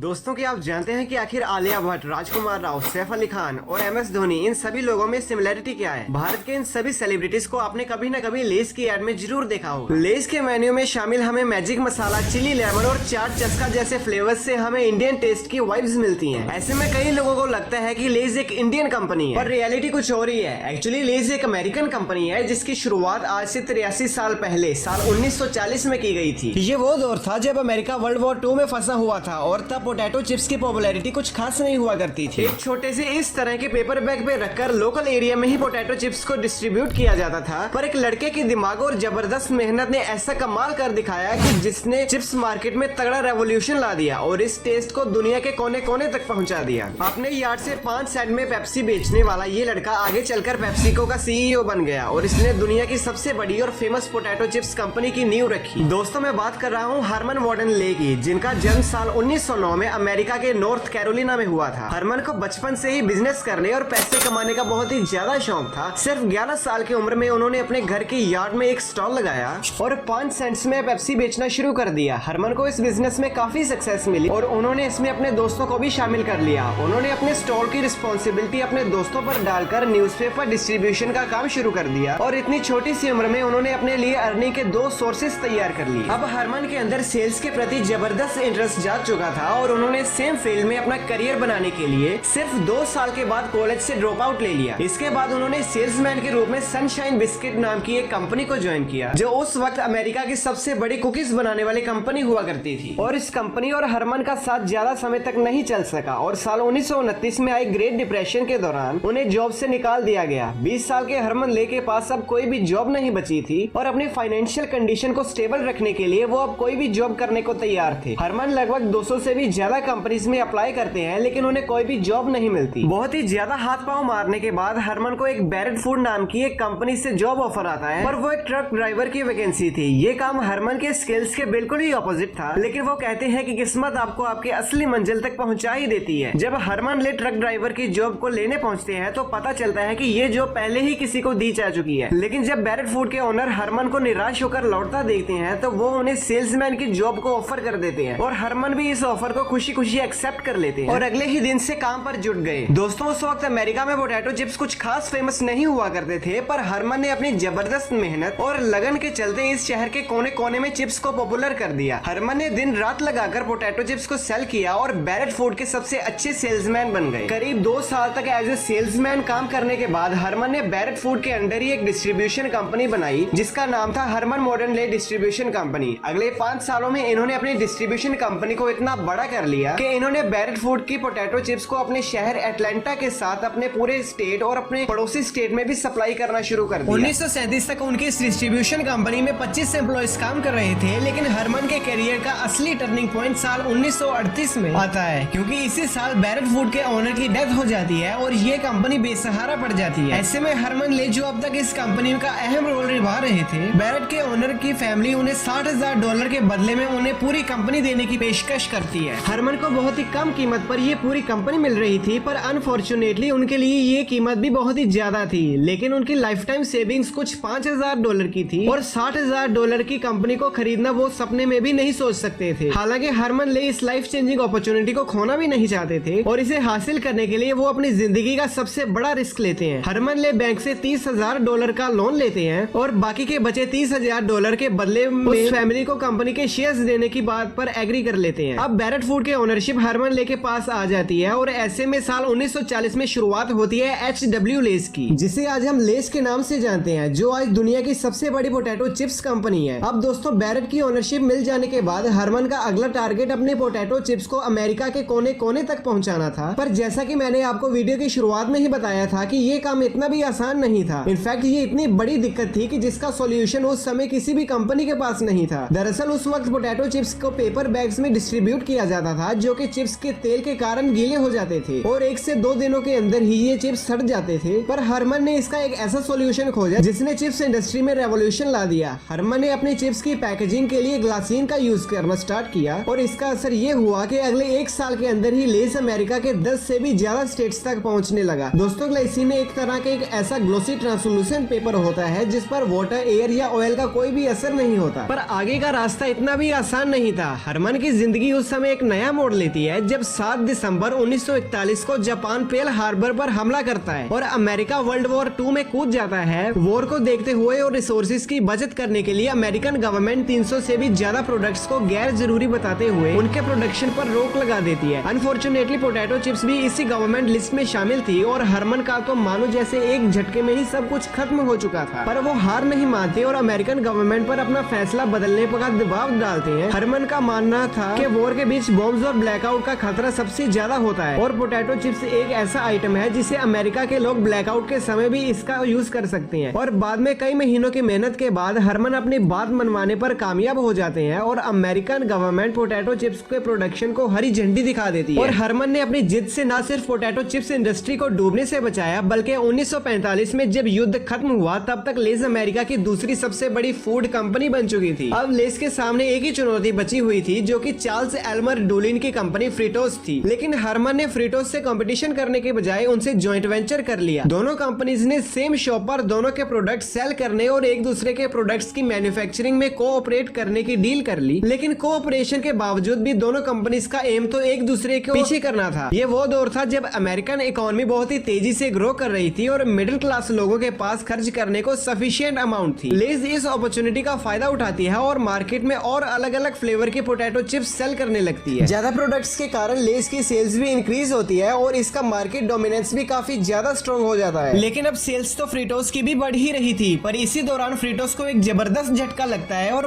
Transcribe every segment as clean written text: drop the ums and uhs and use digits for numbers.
दोस्तों की आप जानते हैं कि आखिर आलिया भट्ट, राजकुमार राव, सैफ अली खान और MS धोनी इन सभी लोगों में सिमिलरिटी क्या है। भारत के इन सभी सेलिब्रिटीज को आपने कभी न कभी लेस की एड में जरूर देखा होगा। लेस के मेन्यू में शामिल हमें मैजिक मसाला, चिली लेमन और चाट चस्का जैसे फ्लेवर्स से हमें इंडियन टेस्ट की वाइब्स मिलती हैं। ऐसे में कई लोगों को लगता है कि लेस एक इंडियन कंपनी है, पर रियलिटी कुछ और ही है। एक्चुअली लेस एक अमेरिकन कंपनी है जिसकी शुरुआत आज से 83 साल पहले साल 1940 में की गई थी। ये वो दौर था जब अमेरिका वर्ल्ड वॉर 2 में फंसा हुआ था और तब पोटैटो चिप्स की पॉपुलैरिटी कुछ खास नहीं हुआ करती थी। एक छोटे से इस तरह के पेपर बैग पे रखकर लोकल एरिया में ही पोटैटो चिप्स को डिस्ट्रीब्यूट किया जाता था, पर एक लड़के की दिमाग और जबरदस्त मेहनत ने ऐसा कमाल कर दिखाया कि जिसने चिप्स मार्केट में तगड़ा रेवोल्यूशन ला दिया और इस टेस्ट को दुनिया के कोने कोने तक पहुंचा दिया। अपने यार्ड से 5 सेंट में पेप्सी बेचने वाला ये लड़का आगे चलकर पेप्सिको का CEO बन गया और इसने दुनिया की सबसे बड़ी और फेमस पोटैटो चिप्स कंपनी की नींव रखी। दोस्तों मैं बात कर रहा हूँ हरमन वार्डन ले की, जिनका जन्म साल 1909 में अमेरिका के नॉर्थ कैरोलिना में हुआ था। हरमन को बचपन से ही बिजनेस करने और पैसे कमाने का बहुत ही ज्यादा शौक था। सिर्फ 11 साल की उम्र में उन्होंने अपने घर के यार्ड में एक स्टॉल लगाया और 5 सेंट्स में पेप्सी बेचना शुरू कर दिया। हरमन को इस बिजनेस में काफी सक्सेस मिली और उन्होंने इसमें अपने दोस्तों को भी शामिल कर लिया। उन्होंने अपने स्टॉल की रिस्पॉन्सिबिलिटी अपने दोस्तों पर डालकर न्यूज़पेपर डिस्ट्रीब्यूशन का काम शुरू कर दिया और इतनी छोटी सी उम्र में उन्होंने अपने लिए अर्निंग के 2 सोर्सेस तैयार कर लिए। अब हरमन के अंदर सेल्स के प्रति जबरदस्त इंटरेस्ट जाग चुका था और उन्होंने सेम फील्ड में अपना करियर बनाने के लिए सिर्फ 2 साल के बाद कॉलेज से ड्रॉप आउट ले लिया। इसके बाद उन्होंने सेल्समैन के रूप में सनशाइन बिस्किट नाम की एक कंपनी को ज्वाइन किया, जो उस वक्त अमेरिका की सबसे बड़ी कुकीज बनाने वाली कंपनी हुआ करती थी। और इस कंपनी और हरमन का साथ ज्यादा समय तक नहीं चल सका और साल 1929 में आई ग्रेट डिप्रेशन के दौरान उन्हें जॉब से निकाल दिया गया। 20 साल के हरमन ले के पास अब कोई भी जॉब नहीं बची थी और अपनी फाइनेंशियल कंडीशन को स्टेबल रखने के लिए वो अब कोई भी जॉब करने को तैयार थे। हरमन लगभग 200 से भी ज्यादा कंपनीज में अप्लाई करते हैं लेकिन उन्हें कोई भी जॉब नहीं मिलती। बहुत ही ज्यादा हाथ पांव मारने के बाद हरमन को एक बैरेट फूड नाम की एक कंपनी से जॉब ऑफर आता है, पर वो एक ट्रक ड्राइवर की वैकेंसी थी। ये काम हरमन के स्किल्स के बिल्कुल ही ऑपोजिट था, लेकिन वो कहते हैं कि किस्मत आपको आपके असली मंजिल तक पहुंचा ही देती है। जब हरमन ले ट्रक ड्राइवर की जॉब को लेने पहुंचते हैं तो पता चलता है कि ये जॉब पहले ही किसी को दी जा चुकी है। लेकिन जब बैरेट फूड के ओनर हरमन को निराश होकर लौटता देखते हैं तो वो उन्हें सेल्समैन की जॉब को ऑफर कर देते हैं और हरमन भी इस ऑफर को खुशी खुशी एक्सेप्ट कर लेते हैं और अगले ही दिन से काम पर जुट गए। दोस्तों उस वक्त अमेरिका में पोटैटो चिप्स कुछ खास फेमस नहीं हुआ करते थे, पर हरमन ने अपनी जबरदस्त मेहनत और लगन के चलते इस शहर के कोने कोने में चिप्स को पॉपुलर कर दिया। हरमन ने दिन रात लगाकर पोटैटो चिप्स को सेल किया और बैरेट फूड के सबसे अच्छे सेल्समैन बन गए। करीब 2 साल तक एज ए सेल्समैन काम करने के बाद हरमन ने बैरेट फूड के अंडर ही एक डिस्ट्रीब्यूशन कंपनी बनाई जिसका नाम था हरमन मॉडर्न ले डिस्ट्रीब्यूशन कंपनी। अगले 5 सालों में इन्होंने अपनी डिस्ट्रीब्यूशन कंपनी को इतना बड़ा कर लिया कि इन्होंने बैरेट फूड की पोटैटो चिप्स को अपने शहर एटलांटा के साथ अपने पूरे स्टेट और अपने पड़ोसी स्टेट में भी सप्लाई करना शुरू कर दिया। 1937 तक उनकी इस डिस्ट्रीब्यूशन कंपनी में 25 एम्प्लॉइज काम कर रहे थे, लेकिन हरमन के करियर का असली टर्निंग पॉइंट साल 1938 में आता है, क्योंकि इसी साल बैरेट फूड के ओनर की डेथ हो जाती है और ये कंपनी बेसहारा पड़ जाती है। ऐसे में हरमन ले जो अब तक इस कंपनी का अहम रोल निभा रहे थे, बैरेट के ओनर की फैमिली उन्हें $60,000 के बदले में उन्हें पूरी कंपनी देने की पेशकश करती है। हरमन को बहुत ही कम कीमत पर ये पूरी कंपनी मिल रही थी, पर अनफॉर्चुनेटली उनके लिए ये कीमत भी बहुत ही ज्यादा थी। लेकिन उनकी लाइफ टाइम सेविंग्स कुछ $5,000 की थी और $60,000 की कंपनी को खरीदना वो सपने में भी नहीं सोच सकते थे। हालांकि हरमन ले इस लाइफ चेंजिंग अपॉर्चुनिटी को खोना भी नहीं चाहते थे और इसे हासिल करने के लिए वो अपनी जिंदगी का सबसे बड़ा रिस्क लेते हैं। हरमन ले बैंक से $30,000 का लोन लेते हैं और बाकी के बचे $30,000 के बदले में फैमिली को कंपनी के शेयर्स देने की बात पर एग्री कर लेते हैं। अब बैरेट फूड के ओनरशिप हरमन ले के पास आ जाती है और ऐसे में साल 1940 में शुरुआत होती है HW लेस की, जिसे आज हम लेस के नाम से जानते हैं, जो आज दुनिया की सबसे बड़ी पोटैटो चिप्स कंपनी है। अब दोस्तों बैरेट की ओनरशिप मिल जाने के बाद हरमन का अगला टारगेट अपने पोटैटो चिप्स को अमेरिका के कोने कोने तक पहुंचाना था, पर जैसा कि मैंने आपको वीडियो की शुरुआत में ही बताया था कि ये काम इतना भी आसान नहीं था। इनफैक्ट ये इतनी बड़ी दिक्कत थी कि जिसका सॉल्यूशन उस समय किसी भी कंपनी के पास नहीं था। दरअसल उस वक्त पोटैटो चिप्स को पेपर बैग्स में डिस्ट्रीब्यूट किया जाता था, जो कि चिप्स के तेल के कारण गीले हो जाते थे और 1 से 2 दिनों के अंदर ही ये चिप्स सड़ जाते थे। पर हरमन ने इसका एक ऐसा सॉल्यूशन खोजा जिसने चिप्स इंडस्ट्री में रेवोल्यूशन ला दिया। हरमन ने अपनी चिप्स की पैकेजिंग के लिए ग्लासीन का यूज करना स्टार्ट किया और इसका असर ये हुआ कि अगले 1 साल के अंदर ही लेस अमेरिका के 10 से भी ज्यादा स्टेट्स तक पहुंचने लगा। दोस्तों ग्लाइसिन एक तरह का एक ऐसा ग्लोसी ट्रांसलूसेंट पेपर होता है जिस पर वाटर, एयर या ऑयल का कोई भी असर नहीं होता। पर आगे का रास्ता इतना भी आसान नहीं था। हरमन की जिंदगी उस समय एक नया मोड़ लेती है जब 7 दिसंबर 1941 को जापान पेर्ल हार्बर पर हमला करता है और अमेरिका वर्ल्ड वॉर 2 में कूद जाता है। वॉर को देखते हुए और रिसोर्सेज की बचत करने के लिए अमेरिकन गवर्नमेंट 300 से भी ज्यादा प्रोडक्ट्स को गैर जरूरी बताते हुए उनके प्रोडक्शन पर रोक लगा देती है। अनफॉर्चुनेटली पोटैटो चिप्स भी इसी गवर्नमेंट लिस्ट में शामिल थी और हरमन का तो मानो जैसे एक झटके में ही सब कुछ खत्म हो चुका था, पर वो हार नहीं मानते और अमेरिकन गवर्नमेंट पर अपना फैसला बदलने का दबाव डालते हैं। हरमन का मानना था कि वॉर के बीच बॉम्ब्स और ब्लैकआउट का खतरा सबसे ज्यादा होता है और पोटैटो चिप्स एक ऐसा आइटम है जिसे अमेरिका के लोग ब्लैकआउट के समय भी इसका यूज कर सकते हैं। और बाद में कई महीनों की मेहनत के बाद हरमन अपनी बात मनवाने पर कामयाब हो जाते हैं और अमेरिकन गवर्नमेंट पोटैटो चिप्स के प्रोडक्शन को हरी झंडी दिखा देती है। और हरमन ने अपनी जिद से न सिर्फ पोटैटो चिप्स इंडस्ट्री को डूबने से बचाया बल्कि 1945 में जब युद्ध खत्म हुआ तब तक लेज अमेरिका की दूसरी सबसे बड़ी फूड कंपनी बन चुकी थी। अब लेज के सामने एक ही चुनौती बची हुई थी जो कि चार्ल्स एल्मर डुलिन की कंपनी फ्रिटोस थी, लेकिन हरमन ने फ्रिटोस से कंपटीशन करने के बजाय उनसे जॉइंट वेंचर कर लिया। दोनों कंपनीज ने सेम शॉप पर दोनों के प्रोडक्ट सेल करने और एक दूसरे के प्रोडक्ट्स की मैन्युफैक्चरिंग में कोऑपरेट करने की डील कर ली, लेकिन कोऑपरेशन के बावजूद भी दोनों कंपनीज का एम तो एक दूसरे को पीछे करना था। ये वो दौर था जब अमेरिकन इकोनॉमी बहुत ही तेजी से ग्रो कर रही थी और मिडिल क्लास लोगों के पास खर्च करने को सफिशिएंट अमाउंट थी। लेज इस अपॉर्चुनिटी का फायदा उठाती है और मार्केट में और अलग अलग फ्लेवर के पोटैटो चिप्स सेल करने लगती है। ज्यादा प्रोडक्ट्स के कारण लेज की सेल्स भी इंक्रीज होती है और इसका मार्केट डोमिनेंस भी काफी ज्यादा स्ट्रॉन्ग हो जाता है। लेकिन अब सेल्स तो फ्रिटोस की भी बढ़ ही रही थी, पर इसी दौरान फ्रिटोस को एक जबरदस्त झटका लगता है और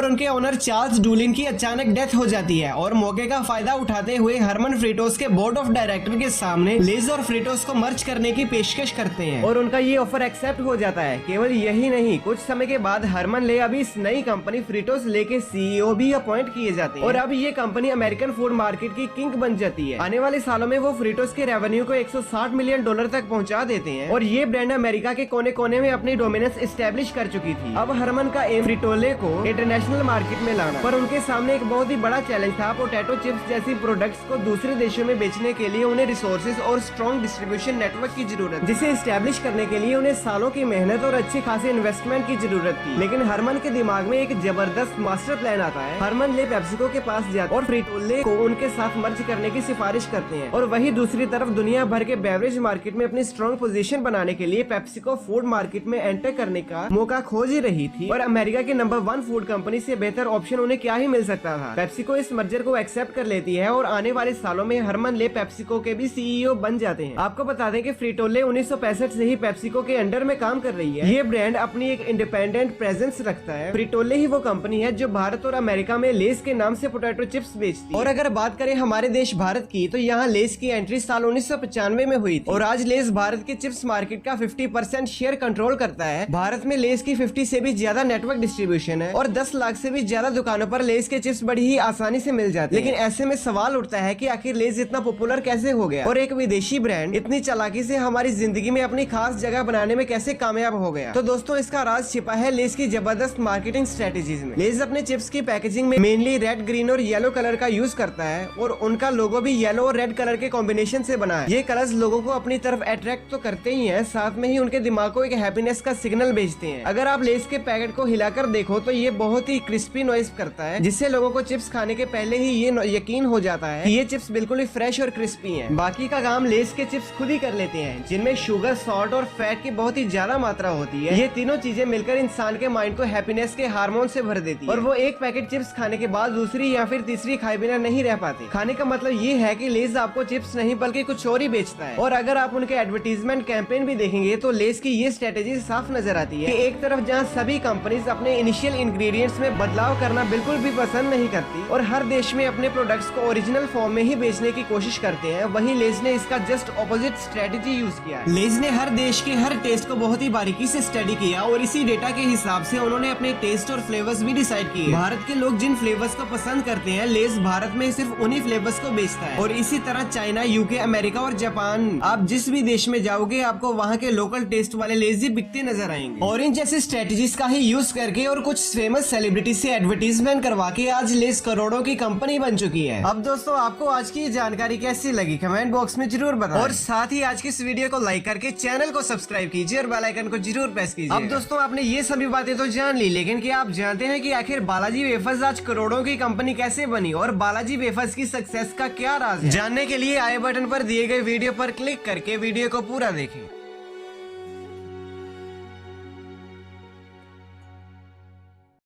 उनके ओनर चार्ल्स डुलिन की अचानक डेथ हो जाती है और मौके का फायदा उठाते हुए हरमन फ्रिटोस के बोर्ड ऑफ डायरेक्टर के सामने लेज और फ्रिटोस को मर्ज करने की पेशकश करते हैं और उनका ये ऑफर एक्सेप्ट हो जाता है। केवल यही नहीं, कुछ समय के बाद हरमन ले अभी इस नई कंपनी फ्रिटोस ले के सीईओ भी अपॉइंट किए जाते हैं और अब ये कंपनी अमेरिकन फूड मार्केट की किंग बन जाती है। आने वाले सालों में वो फ्रिटोस के रेवेन्यू को $160 मिलियन तक पहुंचा देते हैं और ये ब्रांड अमेरिका के कोने कोने में अपनी डोमिनेंस एस्टेब्लिश कर चुकी थी। अब हरमन का एम फ्रिटोले को इंटरनेशनल मार्केट में लाना, पर उनके सामने एक बहुत ही बड़ा चैलेंज था। पोटैटो चिप्स जैसी प्रोडक्ट्स को दूसरे देशों में बेचने के लिए उन्हें रिसोर्सेज और स्ट्रॉन्ग डिस्ट्रीब्यूशन नेटवर्क की जरूरत, जिसे एस्टेब्लिश करने के लिए उन्हें सालों की मेहनत और अच्छी खासी इन्वेस्टमेंट की जरूरत थी। लेकिन हरमन के दिमाग में एक जबरदस्त मास्टर प्लान आता है। हरमन ले पेप्सिको के पास जाते और फ्रिटोले को उनके साथ मर्ज करने की सिफारिश करते हैं और वही दूसरी तरफ दुनिया भर के बेवरेज मार्केट में अपनी स्ट्रॉन्ग पोजीशन बनाने के लिए पेप्सिको फूड मार्केट में एंटर करने का मौका खोज ही रही थी और अमेरिका के नंबर 1 फूड कंपनी से बेहतर ऑप्शन उन्हें क्या ही मिल सकता था। पेप्सिको इस मर्जर को एक्सेप्ट कर लेती है और आने वाले सालों में हरमन ले पेप्सिको के भी सीईओ बन जाते हैं। आपको बता दें कि फ्रिटोले 1965 से ही पेप्सिको के अंडर में काम कर रही है। ये ब्रांड अपनी एक इंडिपेंडेंट प्रेजेंस रखता है। फ्रिटोले ही वो कंपनी है जो भारत और अमेरिका में लेस के नाम से पोटैटो चिप्स बेचती है। और अगर बात करें हमारे देश भारत की, तो यहाँ लेस की एंट्री साल 1995 में हुई थी और आज लेस भारत के चिप्स मार्केट का 50% शेयर कंट्रोल करता है। भारत में लेस की 50 से भी ज्यादा नेटवर्क डिस्ट्रीब्यूशन है और 10 लाख से भी ज्यादा दुकानों पर लेस के चिप्स बड़ी ही आसानी से मिल जाते हैं। लेकिन ऐसे में सवाल उठता है कि आखिर लेस इतना पॉपुलर कैसे हो गया और एक विदेशी ब्रांड इतनी चालाकी से हमारी जिंदगी में अपनी खास जगह बनाने में कैसे कामयाब हो गया। तो दोस्तों, इसका राज छिपा है लेस की जबरदस्त मार्केटिंग स्ट्रेटेजीज में। लेस अपने चिप्स की पैकेजिंग में मेनली रेड, ग्रीन और येलो कलर का यूज करता है और उनका लोगो भी येलो और रेड कलर के कॉम्बिनेशन से बना है। ये कलर्स लोगों को अपनी तरफ अट्रैक्ट तो करते ही हैं, साथ में ही उनके दिमाग को एक हैप्पीनेस का सिग्नल भेजते हैं। अगर आप लेस के पैकेट को हिलाकर देखो तो ये बहुत ही क्रिस्पी नॉइस करता है, जिससे लोगों को चिप्स खाने के पहले ही ये यकीन हो जाता है कि ये चिप्स बिल्कुल ही फ्रेश और क्रिस्पी हैं। बाकी का काम लेस के चिप्स खुद ही कर लेते हैं, जिनमें शुगर, सॉल्ट और फैट की बहुत ही ज्यादा मात्रा होती है। ये तीनों चीजें मिलकर इंसान के माइंड को हैप्पीनेस के हार्मोन से भर देती है और वो एक पैकेट चिप्स खाने के बाद दूसरी या फिर तीसरी खाए बिना नहीं रह पाते। खाने का मतलब ये है कि लेस आपको चिप्स नहीं बल्कि कुछ और ही बेचता है। और अगर आप उनके एडवर्टीजमेंट कैंपेन भी देखेंगे तो लेस की ये स्ट्रेटेजी साफ नजर आती है कि एक तरफ जहां सभी कंपनीज अपने इनिशियल इंग्रेडिएंट्स में बदलाव करना बिल्कुल भी पसंद नहीं करती और हर देश में अपने प्रोडक्ट्स को ओरिजिनल फॉर्म में ही बेचने की कोशिश करते हैं, वहीं लेस ने इसका जस्ट ऑपोजिट स्ट्रेटेजी यूज किया है। लेस ने हर देश के हर टेस्ट को बहुत ही बारीकी से स्टडी किया और इसी डेटा के हिसाब से उन्होंने अपने टेस्ट और फ्लेवर्स भी डिसाइड किए। भारत के लोग जिन फ्लेवर्स को पसंद करते हैं, लेस भारत में सिर्फ उन्हीं फ्लेवर्स को बेचता है और इसी तरह चाइना, यूके, अमेरिका और जापान, आप जिस भी देश में जाओगे आपको वहाँ के लोकल टेस्ट वाले लेस ही बिकते नजर आएंगे। और इन जैसी स्ट्रेटेजीज का ही यूज करके और कुछ फेमस सेलिब्रिटी से एडवर्टीजमेंट करवा के आज लेस करोड़ों की कंपनी बन चुकी है। अब दोस्तों, आपको आज की जानकारी कैसी लगी कमेंट बॉक्स में जरूर बताएं और साथ ही आज की इस वीडियो को लाइक करके चैनल को सब्सक्राइब कीजिए और बेल आइकन को जरूर प्रेस कीजिए। अब दोस्तों, आपने ये सभी बातें तो जान ली, लेकिन क्या आप जानते हैं कि आखिर बालाजी वेफर्स आज करोड़ों की कंपनी कैसे बनी और बालाजी वेफर्स की सक्सेस का क्या राज है? जानने के लिए आई बटन पर दिए गए वीडियो पर क्लिक करके वीडियो को पूरा देखें।